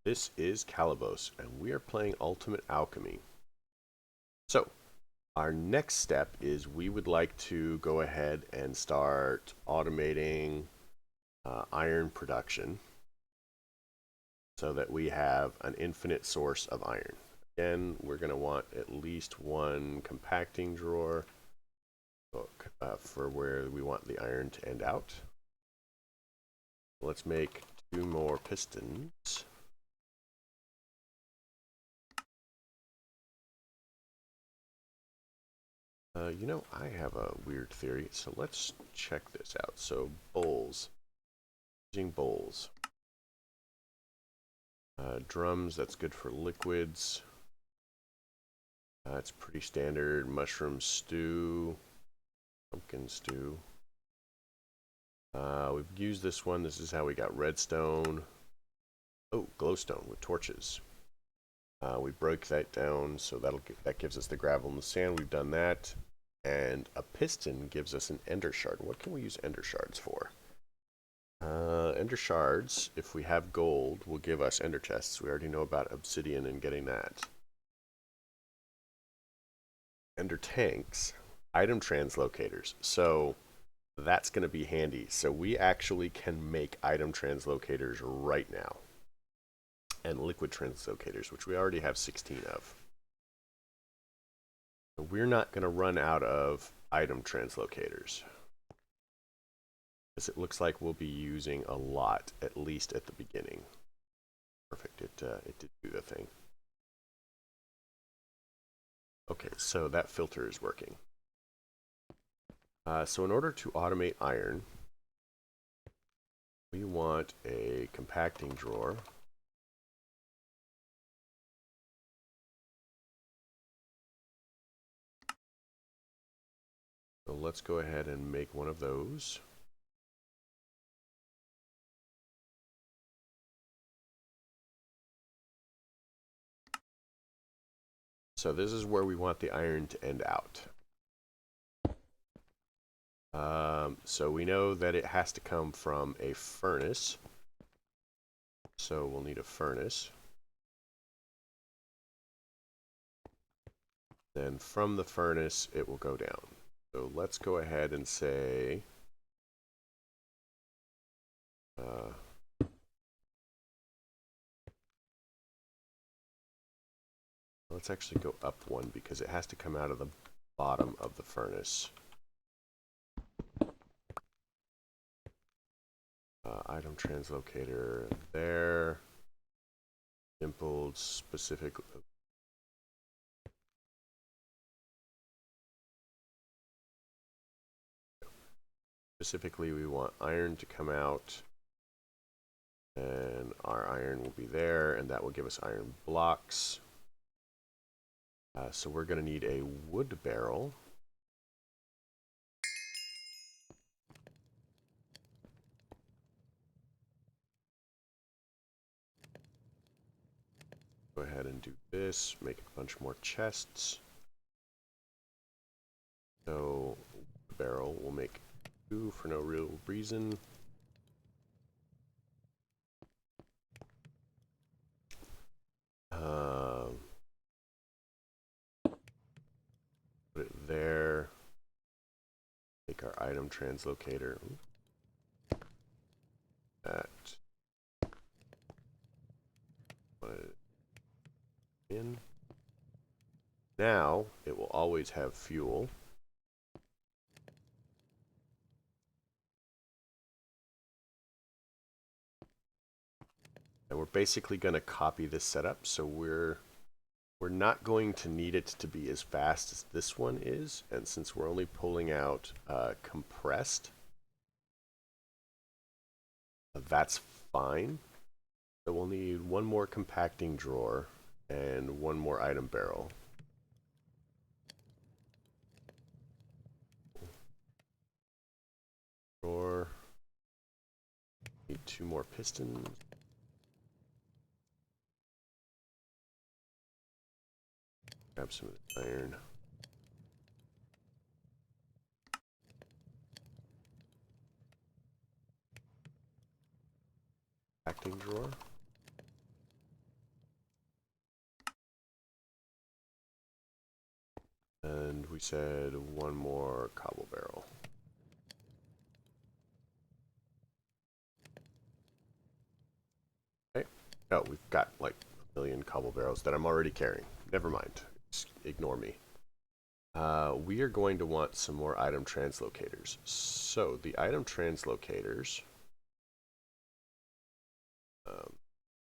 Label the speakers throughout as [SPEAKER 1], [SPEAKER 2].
[SPEAKER 1] This is Calibos, and we are playing Ultimate Alchemy. So, our next step is we would like to go ahead and start automating iron production so that we have an infinite source of iron. Again, we're going to want at least one compacting drawer for where we want the iron to end out. Let's make 2 more pistons. I have a weird theory, so let's check this out. So, bowls. Using bowls. Drums, that's good for liquids. It's pretty standard. Mushroom stew. Pumpkin stew. We've used this one. This is how we got redstone. Oh, glowstone with torches. We broke that down, so that gives us the gravel and the sand. We've done that. And a piston gives us an ender shard. What can we use ender shards for? Ender shards, if we have gold, will give us ender chests. We already know about obsidian and getting that. Ender tanks, item translocators. So that's going to be handy. So we actually can make item translocators right now. And liquid translocators, which we already have 16 of. We're not going to run out of item translocators, because it looks like we'll be using a lot, at least at the beginning. Perfect, it did do the thing. Okay, so that filter is working. So in order to automate iron, we want a compacting drawer. So let's go ahead and make one of those. So this is where we want the iron to end out. So we know that it has to come from a furnace. So we'll need a furnace. Then from the furnace, it will go down. So let's go ahead and say let's actually go up one, because it has to come out of the bottom of the furnace. Item translocator there. Dimpled specific. Specifically, we want iron to come out, and our iron will be there, and that will give us iron blocks. So we're going to need a wood barrel. Go ahead and do this, make a bunch more chests. So the barrel will make 2 for no real reason. Put it there. Take our item translocator. That. Put it in. Now it will always have fuel. And we're basically going to copy this setup, so we're not going to need it to be as fast as this one is, and since we're only pulling out compressed, that's fine. So we'll need 1 more compacting drawer and 1 more item barrel. Drawer. Need 2 more pistons. Grab some of the iron. Compacting drawer. said one more cobble barrel. Okay. Oh, we've got like a million cobble barrels that I'm already carrying. Never mind. Just ignore me. We are going to want some more item translocators. So the item translocators,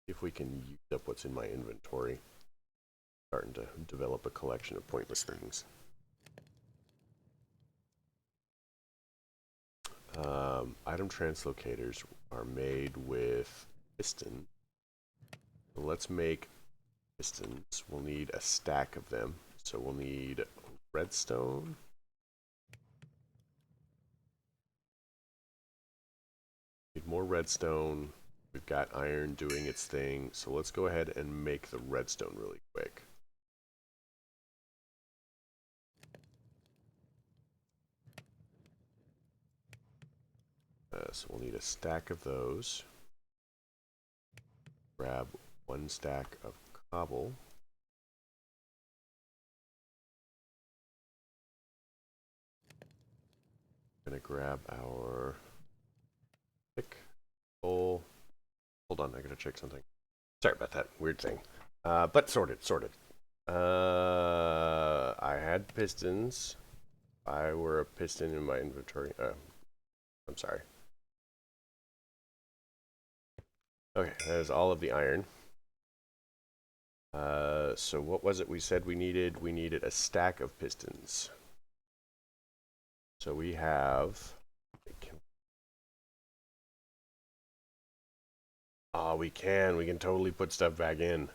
[SPEAKER 1] if we can use up what's in my inventory, starting to develop a collection of pointless things. Item translocators are made with piston. Let's make pistons. We'll need a stack of them. So we'll need redstone. Need more redstone. We've got iron doing its thing. So let's go ahead and make the redstone really quick. So we'll need a stack of those. Grab one stack of cobble. Gonna grab our pick, bowl. Hold on, I gotta check something. Sorry about that, weird thing. But sorted. I had pistons. I were a piston in my inventory. I'm sorry. Okay, that is all of the iron. So what was it we said we needed? We needed a stack of pistons. So we have... Oh, we can totally put stuff back in.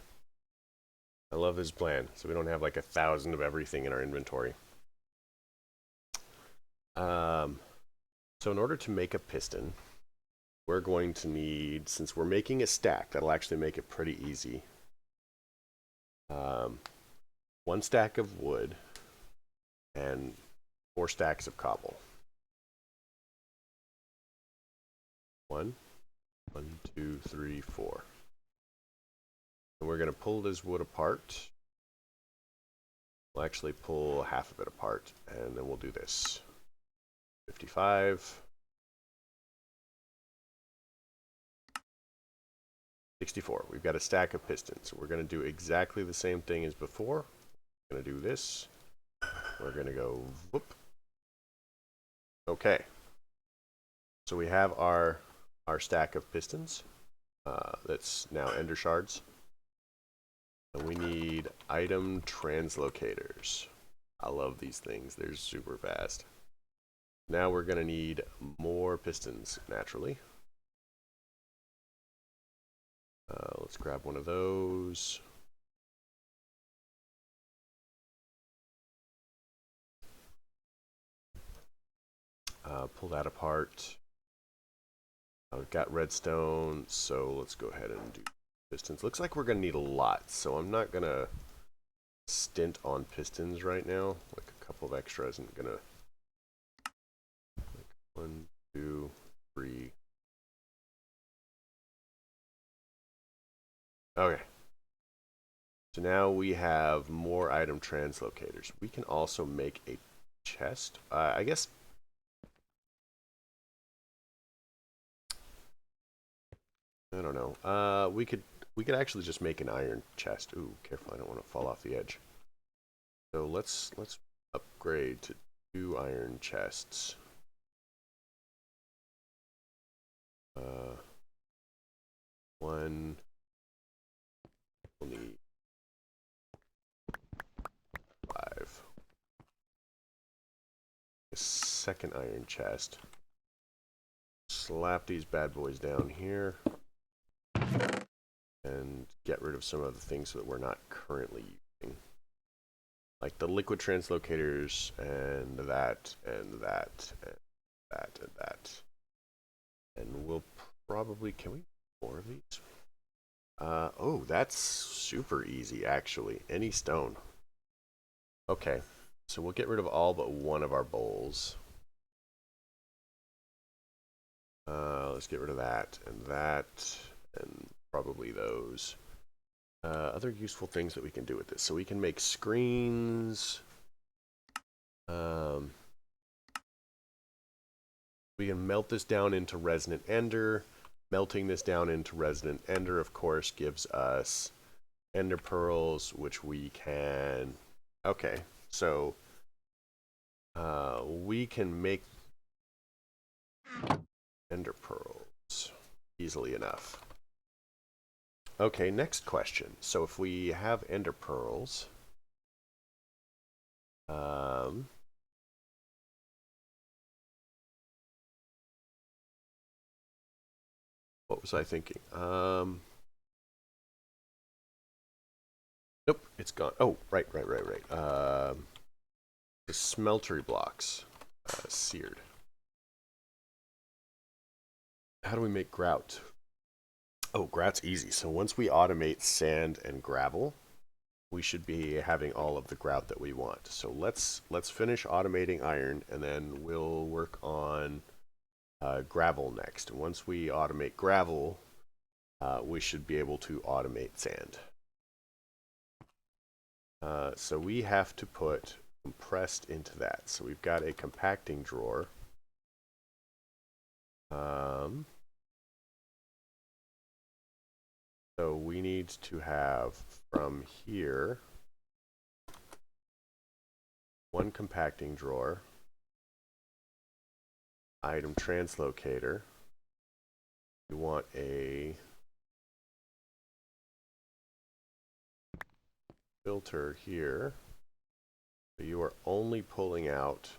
[SPEAKER 1] I love this plan. So we don't have like 1,000 of everything in our inventory. So in order to make a piston, we're going to need, since we're making a stack, that'll actually make it pretty easy. One stack of wood and 4 stacks of cobble. One, 2, 3, 4. And we're going to pull this wood apart. We'll actually pull half of it apart, and then we'll do this. 55. 64. We've got a stack of pistons. So we're going to do exactly the same thing as before. We're going to do this. We're going to go whoop. Okay. So we have our stack of pistons. That's now ender shards. And we need item translocators. I love these things. They're super fast. Now we're going to need more pistons, naturally. Let's grab one of those. Pull that apart. We've got redstone, so let's go ahead and do pistons. Looks like we're going to need a lot, so I'm not going to stint on pistons right now. Like a couple of extra isn't going to... Like 1, 2, 3... Okay. So now we have more item translocators. We can also make a chest. I guess... I don't know. We could actually just make an iron chest. Ooh, careful! I don't want to fall off the edge. So let's upgrade to 2 iron chests. One. We'll need 5. A second iron chest. Slap these bad boys down here. And get rid of some of the things that we're not currently using. Like the liquid translocators and that and that and that and that. And we'll probably... Can we do more of these? Oh, that's super easy, actually. Any stone. Okay, so we'll get rid of all but one of our bowls. Let's get rid of that, and probably those. Other useful things that we can do with this. So we can make screens. We can melt this down into resonant ender. Melting this down into resonant ender, of course, gives us ender pearls, which we can... Okay, so we can make ender pearls easily enough. Okay, next question. So if we have ender pearls, what was I thinking? Nope, it's gone. Oh, right. The smeltery blocks, seared. How do we make grout? Oh, grout's easy. So once we automate sand and gravel, we should be having all of the grout that we want. So let's finish automating iron, and then we'll work on gravel next. And once we automate gravel, we should be able to automate sand. So we have to put compressed into that. So we've got a compacting drawer. So we need to have from here one compacting drawer, item translocator. We want a filter here. So you are only pulling out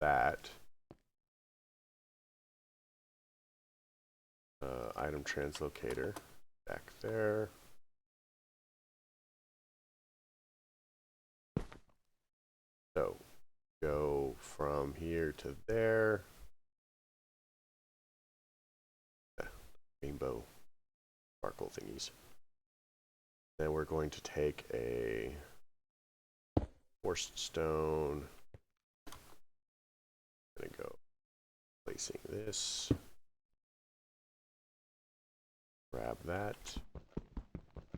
[SPEAKER 1] that item translocator back there. So go from here to there. Rainbow sparkle thingies. Then we're going to take a forced stone. I'm going to go placing this. Grab that.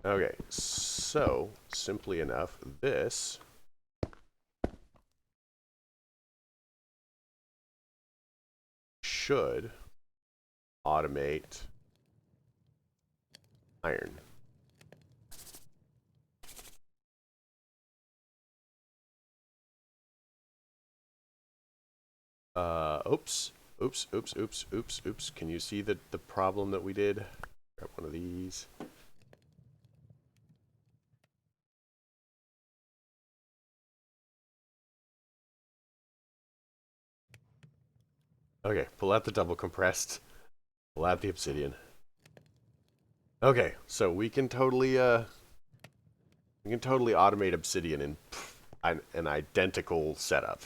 [SPEAKER 1] Okay, so simply enough, this should automate iron. Oops. Can you see the problem that we did? Grab one of these. Okay, pull out the double compressed. Pull out the obsidian. Okay, so we can totally automate obsidian in an identical setup.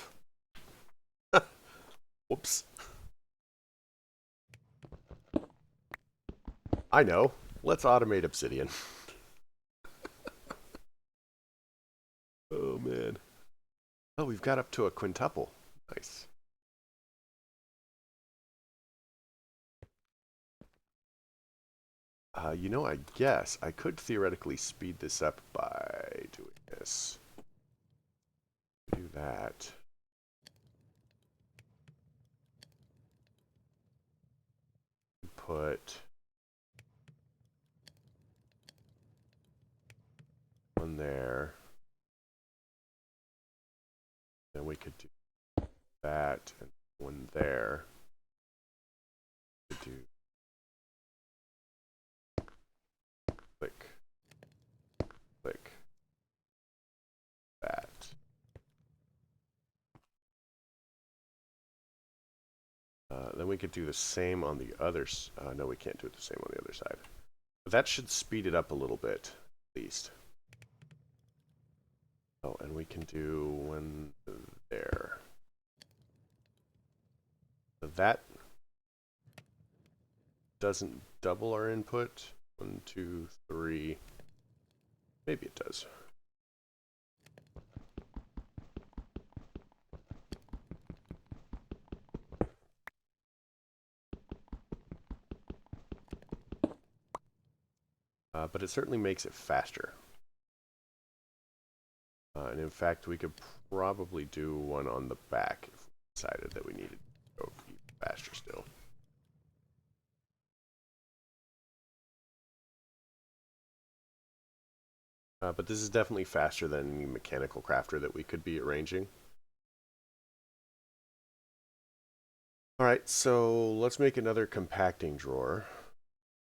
[SPEAKER 1] Whoops. I know. Let's automate obsidian. Oh man. Oh, we've got up to a quintuple. Nice. You know, I guess I could theoretically speed this up by doing this. Do that. Put one there. Then we could do that and one there. We could do click, click, that. Then we could do the same on the other side. No, we can't do it the same on the other side. But that should speed it up a little bit, at least. Oh, and we can do one there. So that doesn't double our input. 1, 2, 3. Maybe it does. But it certainly makes it faster. And in fact, we could probably do one on the back if we decided that we needed to go even faster still. But this is definitely faster than any mechanical crafter that we could be arranging. Alright, so let's make another compacting drawer.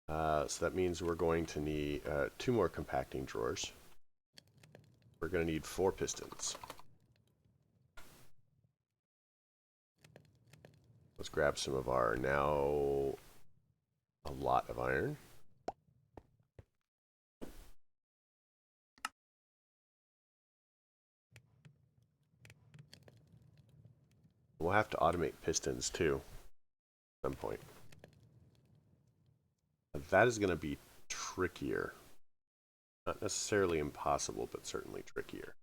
[SPEAKER 1] So that means we're going to need 2 more compacting drawers. We're going to need 4 pistons. Let's grab some of our now a lot of iron. We'll have to automate pistons too at some point. That is going to be trickier. Not necessarily impossible, but certainly trickier.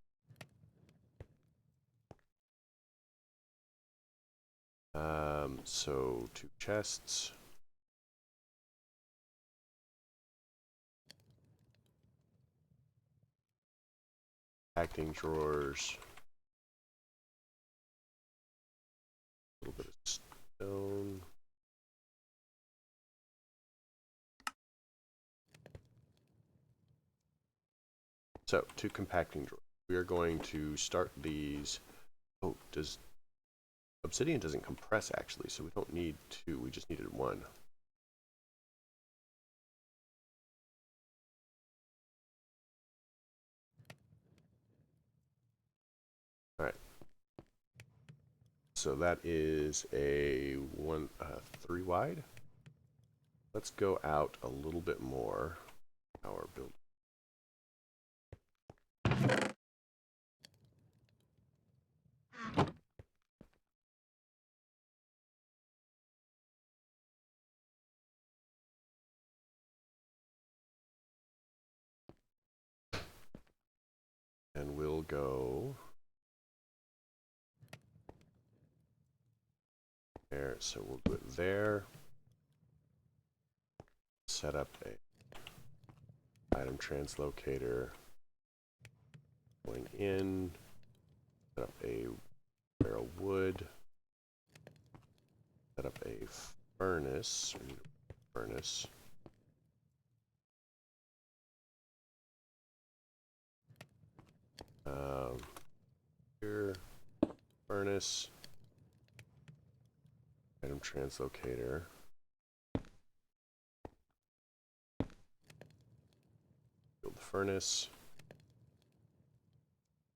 [SPEAKER 1] So 2 chests. Acting drawers. A little bit of stone. So 2 compacting drawers. We are going to start these. Oh, obsidian doesn't compress actually, so we don't need 2. We just needed 1. Alright. So that is a 3 wide. Let's go out a little bit more. Our build. And we'll go there. So we'll do it there. Set up a item translocator. Going in. Set up a barrel wood. Set up a furnace. We need a furnace. Here, furnace. Item translocator. Build the furnace.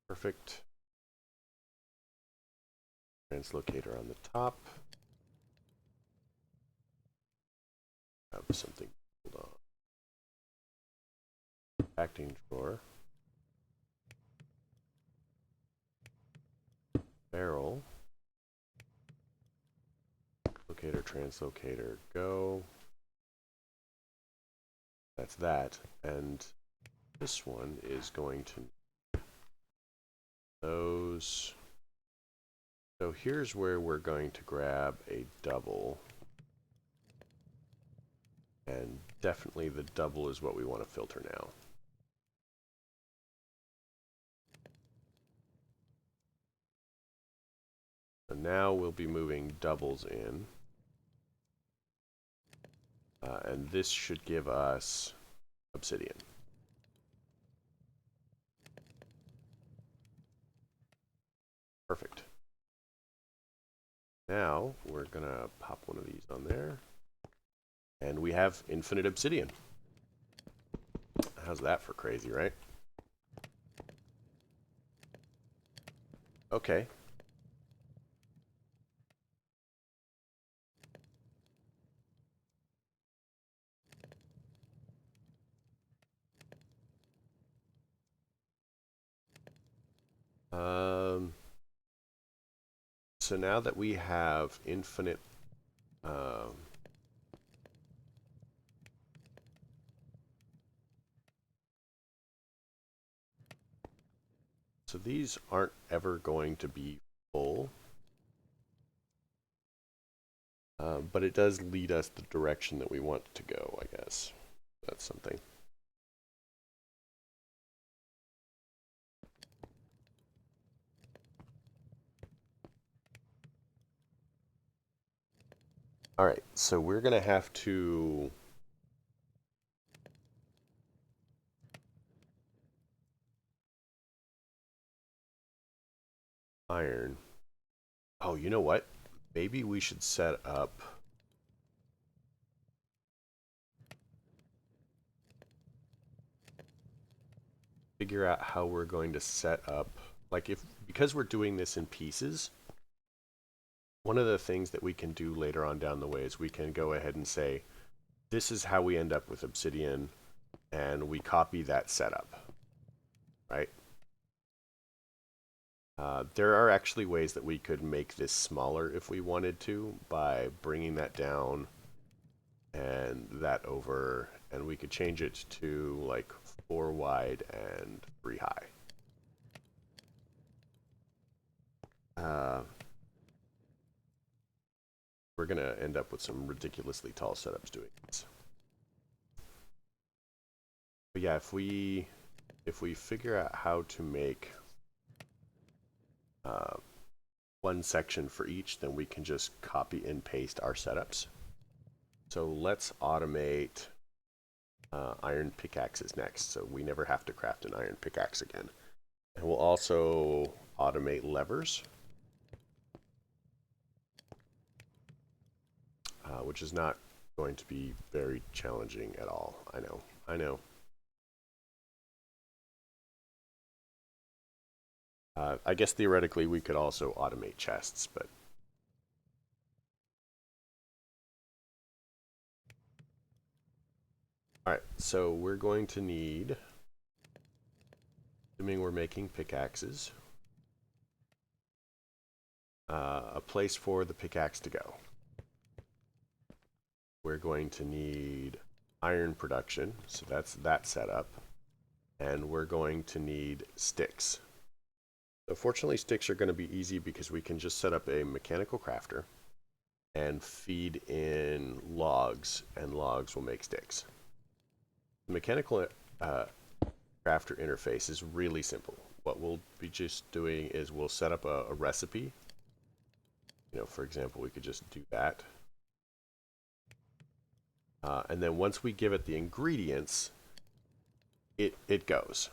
[SPEAKER 1] Perfect. Translocator on the top. Have something. Hold on. Acting drawer. Barrel. Locator, translocator, go. That's that. And this one is going to those. So here's where we're going to grab a double. And definitely the double is what we want to filter now. So now we'll be moving doubles in. And this should give us obsidian. Perfect. Now we're going to pop one of these on there. And we have infinite obsidian. How's that for crazy, right? Okay. So now that we have infinite so these aren't ever going to be full, but it does lead us the direction that we want to go, I guess. That's something. All right, so we're going to have to iron. Oh, you know what? Maybe we should set up figure out how we're going to set up, like, if because we're doing this in pieces, one of the things that we can do later on down the way is we can go ahead and say, this is how we end up with obsidian, and we copy that setup, right? There are actually ways that we could make this smaller if we wanted to by bringing that down and that over, and we could change it to like 4 wide and 3 high. We're going to end up with some ridiculously tall setups doing this. But yeah, if we figure out how to make one section for each, then we can just copy and paste our setups. So let's automate iron pickaxes next, so we never have to craft an iron pickaxe again. And we'll also automate levers, which is not going to be very challenging at all. I know. I guess theoretically we could also automate chests, but all right, so we're going to need, assuming we're making pickaxes, a place for the pickaxe to go. We're going to need iron production, so that's that setup, and we're going to need sticks. So fortunately, sticks are going to be easy because we can just set up a mechanical crafter and feed in logs, and logs will make sticks. The mechanical crafter interface is really simple. What we'll be just doing is we'll set up a recipe. You know, for example, we could just do that. And then once we give it the ingredients, it goes.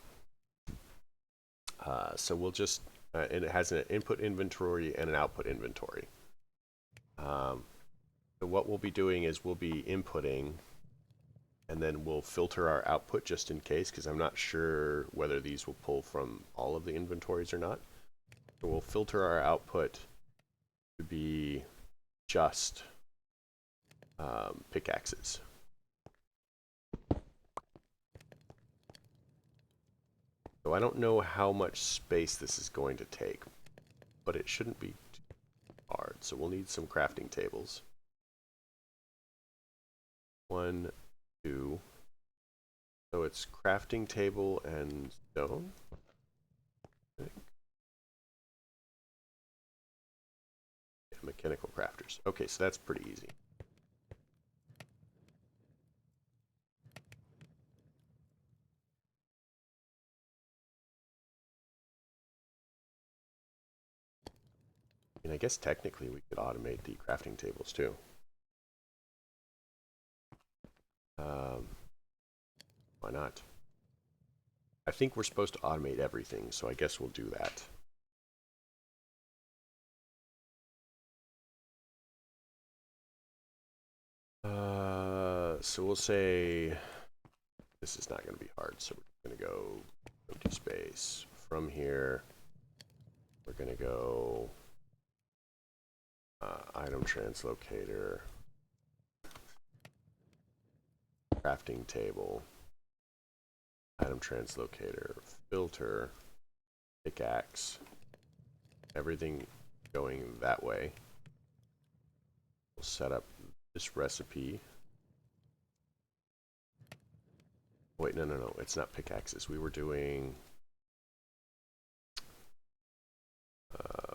[SPEAKER 1] So we'll just, and it has an input inventory and an output inventory. So what we'll be doing is we'll be inputting, and then we'll filter our output just in case, because I'm not sure whether these will pull from all of the inventories or not. So we'll filter our output to be just pickaxes. So I don't know how much space this is going to take, but it shouldn't be too hard. So we'll need some crafting tables. 1, 2. So it's crafting table and stone. I think. Yeah, mechanical crafters. Okay, so that's pretty easy. And I guess technically we could automate the crafting tables too. Why not? I think we're supposed to automate everything, so I guess we'll do that. So we'll say this is not going to be hard, so we're going to go empty space. From here, we're going to go item translocator, crafting table, item translocator, filter, pickaxe, everything going that way. We'll set up this recipe. Wait, no, it's not pickaxes. We were doing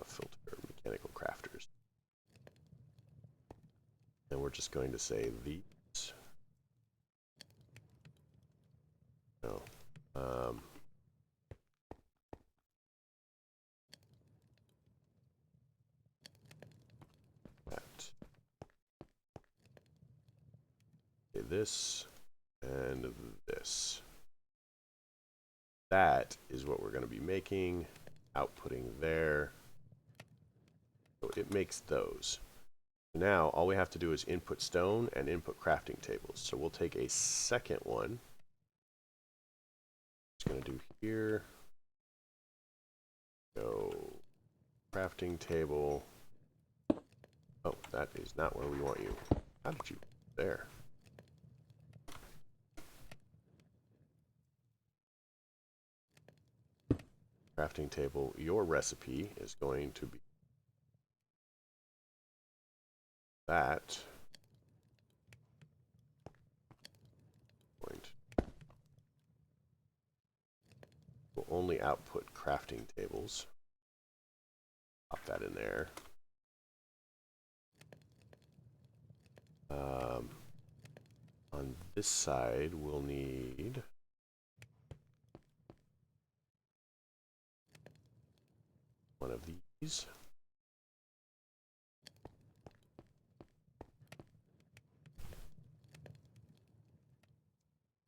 [SPEAKER 1] filter mechanical crafters. And we're just going to say these. No. That. this and this. That is what we're going to be making, outputting there. So it makes those. Now all we have to do is input stone and input crafting tables. So we'll take a second one. Just going to do here. Go crafting table. Oh, that is not where we want you. How did you? There. Crafting table. Your recipe is going to be that. We'll only output crafting tables. Pop that in there. On this side, we'll need one of these.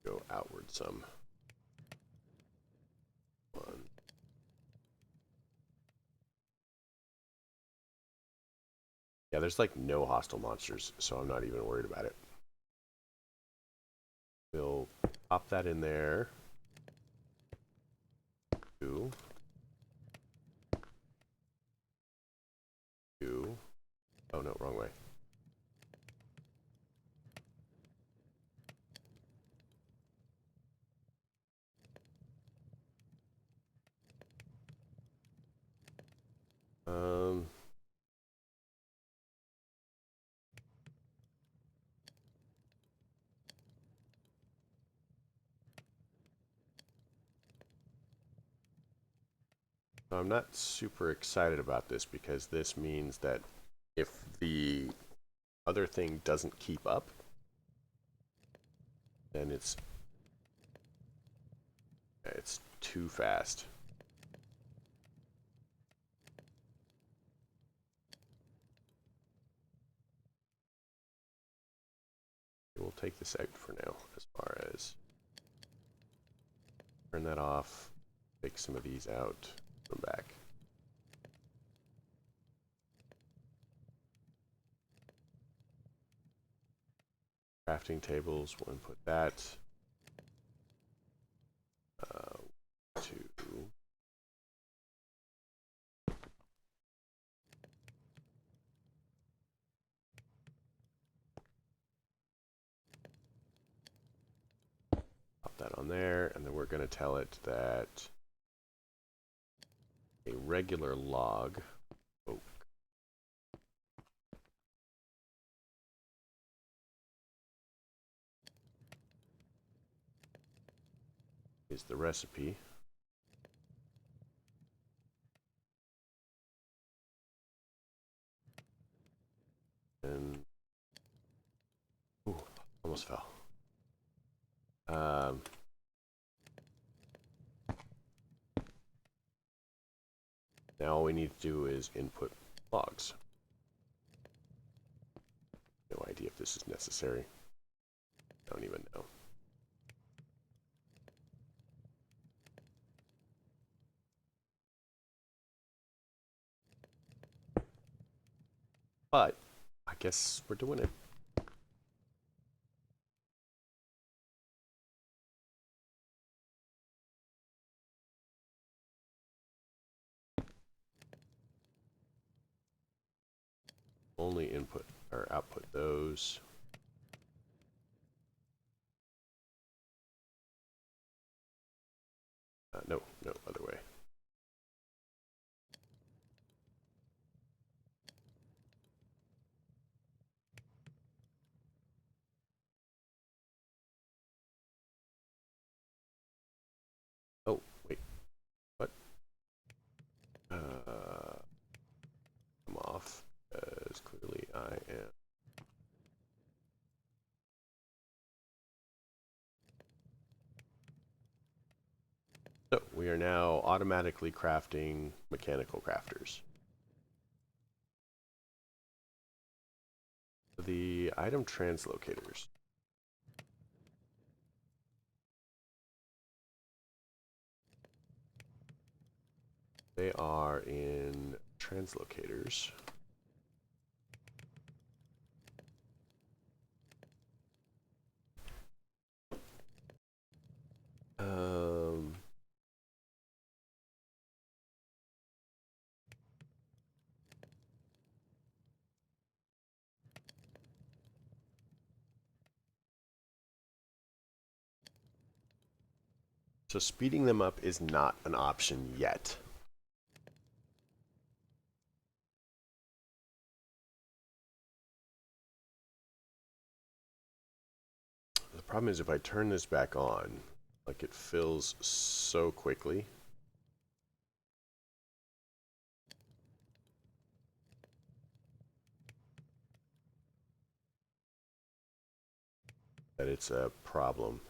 [SPEAKER 1] Go outward some. One. Yeah, there's like no hostile monsters, so I'm not even worried about it. We'll pop that in there. Two. Two. Oh no, wrong way. I'm not super excited about this because this means that if the other thing doesn't keep up, then it's too fast. We'll take this out for now as far as turn that off, take some of these out, put them back. Crafting tables, we'll input that. Two. Pop that on there, and then we're going to tell it that a regular log oak is the recipe. And ooh, almost fell. Now all we need to do is input logs. No idea if this is necessary. I don't even know. But I guess we're doing it. Only input or output those. No, other way. Oh, wait. What? Come off, as clearly I am. So, we are now automatically crafting mechanical crafters. The item translocators. They are in translocators. So speeding them up is not an option yet. The problem is if I turn this back on, like it fills so quickly. That it's a problem.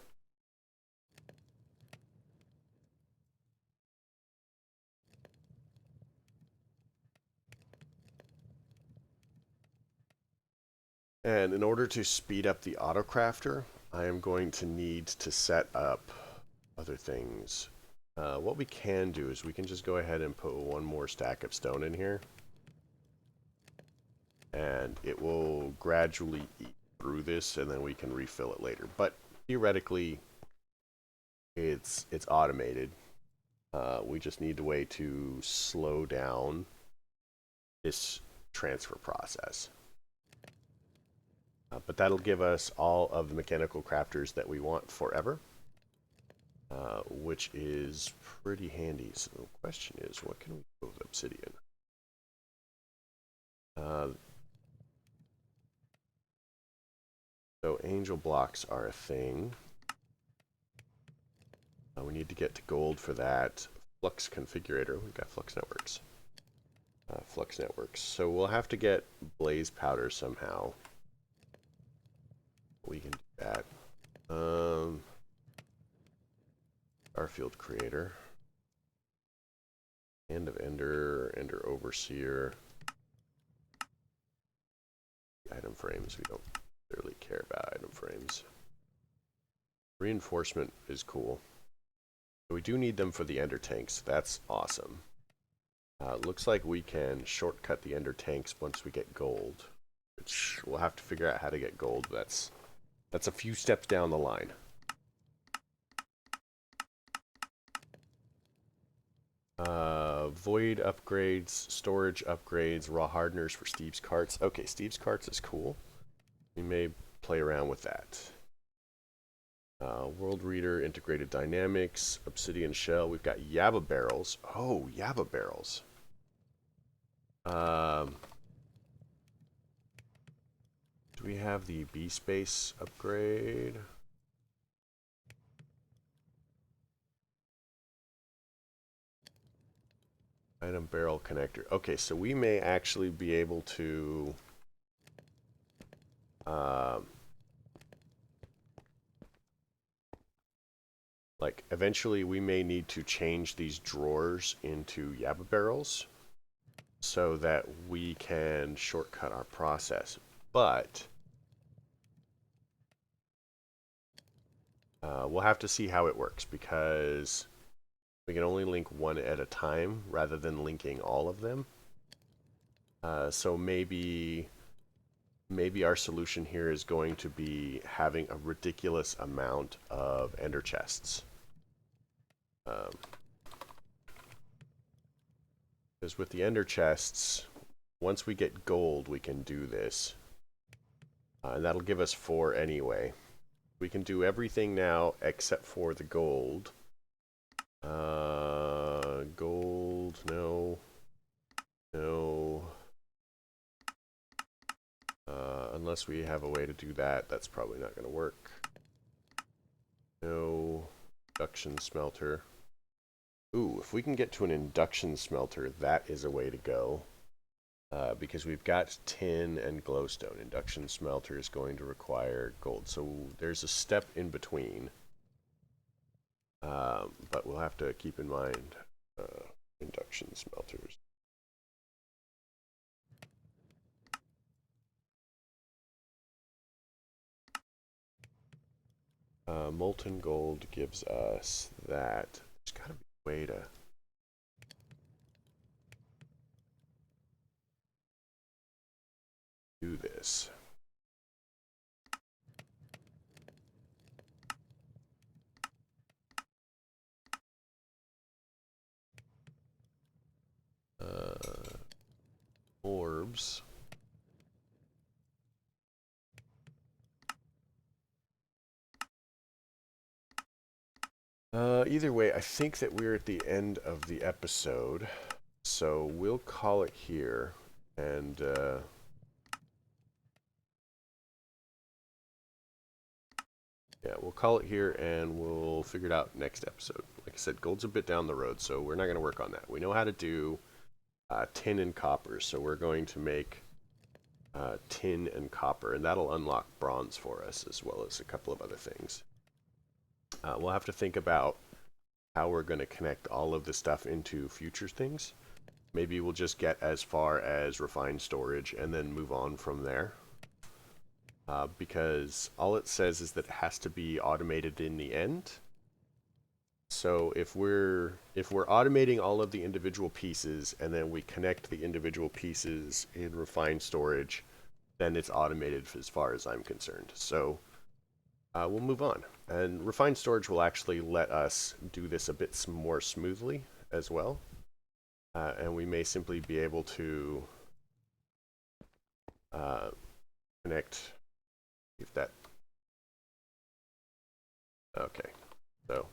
[SPEAKER 1] And in order to speed up the autocrafter, I am going to need to set up other things. What we can do is we can just go ahead and put one more stack of stone in here. And it will gradually eat through this, and then we can refill it later. But theoretically, it's automated. We just need a way to slow down this transfer process. But that'll give us all of the mechanical crafters that we want forever, which is pretty handy. So the question is, what can we do with obsidian? So angel blocks are a thing. We need to get to gold for that. Flux configurator. We've got flux networks. Flux networks. So we'll have to get blaze powder somehow. We can do that. Starfield creator. Hand of Ender, Ender Overseer. Item frames. We don't really care about item frames. Reinforcement is cool. We do need them for the Ender tanks. That's awesome. Looks like we can shortcut the Ender tanks once we get gold. Which we'll have to figure out how to get gold. That's a few steps down the line. Void upgrades, storage upgrades, raw hardeners for Steve's carts. Okay, Steve's carts is cool. We may play around with that. World Reader, Integrated Dynamics, Obsidian Shell. We've got Yaba Barrels. Oh, Yaba Barrels. Do we have the B-Space upgrade? Item barrel connector. Okay, so we may actually be able to... like, eventually we may need to change these drawers into Yaba barrels so that we can shortcut our process. But we'll have to see how it works because we can only link one at a time rather than linking all of them. So maybe our solution here is going to be having a ridiculous amount of ender chests. Because with the ender chests, once we get gold, we can do this. And that'll give us 4 anyway. We can do everything now except for the gold. Gold, no. No. Unless we have a way to do that, that's probably not going to work. No. Induction smelter. Ooh, if we can get to an induction smelter, that is a way to go. Because we've got tin and glowstone. Induction smelter is going to require gold. So there's a step in between. But we'll have to keep in mind induction smelters. Molten gold gives us that. There's got to be a way to... do this. Orbs. Either way, I think that we're at the end of the episode, so we'll call it here, and yeah, we'll call it here, and we'll figure it out next episode. Like I said, gold's a bit down the road, so we're not going to work on that. We know how to do tin and copper, so we're going to make tin and copper, and that'll unlock bronze for us, as well as a couple of other things. We'll have to think about how we're going to connect all of the stuff into future things. Maybe we'll just get as far as refined storage and then move on from there. Because all it says is that it has to be automated in the end. So if we're automating all of the individual pieces and then we connect the individual pieces in refined storage, then it's automated as far as I'm concerned. So we'll move on. And refined storage will actually let us do this a bit more smoothly as well. And we may simply be able to connect, if that, okay, so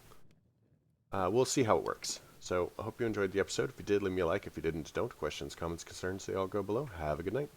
[SPEAKER 1] we'll see how it works. So I hope you enjoyed the episode. If you did, leave me a like. If you didn't, don't. Questions, comments, concerns, they all go below. Have a good night.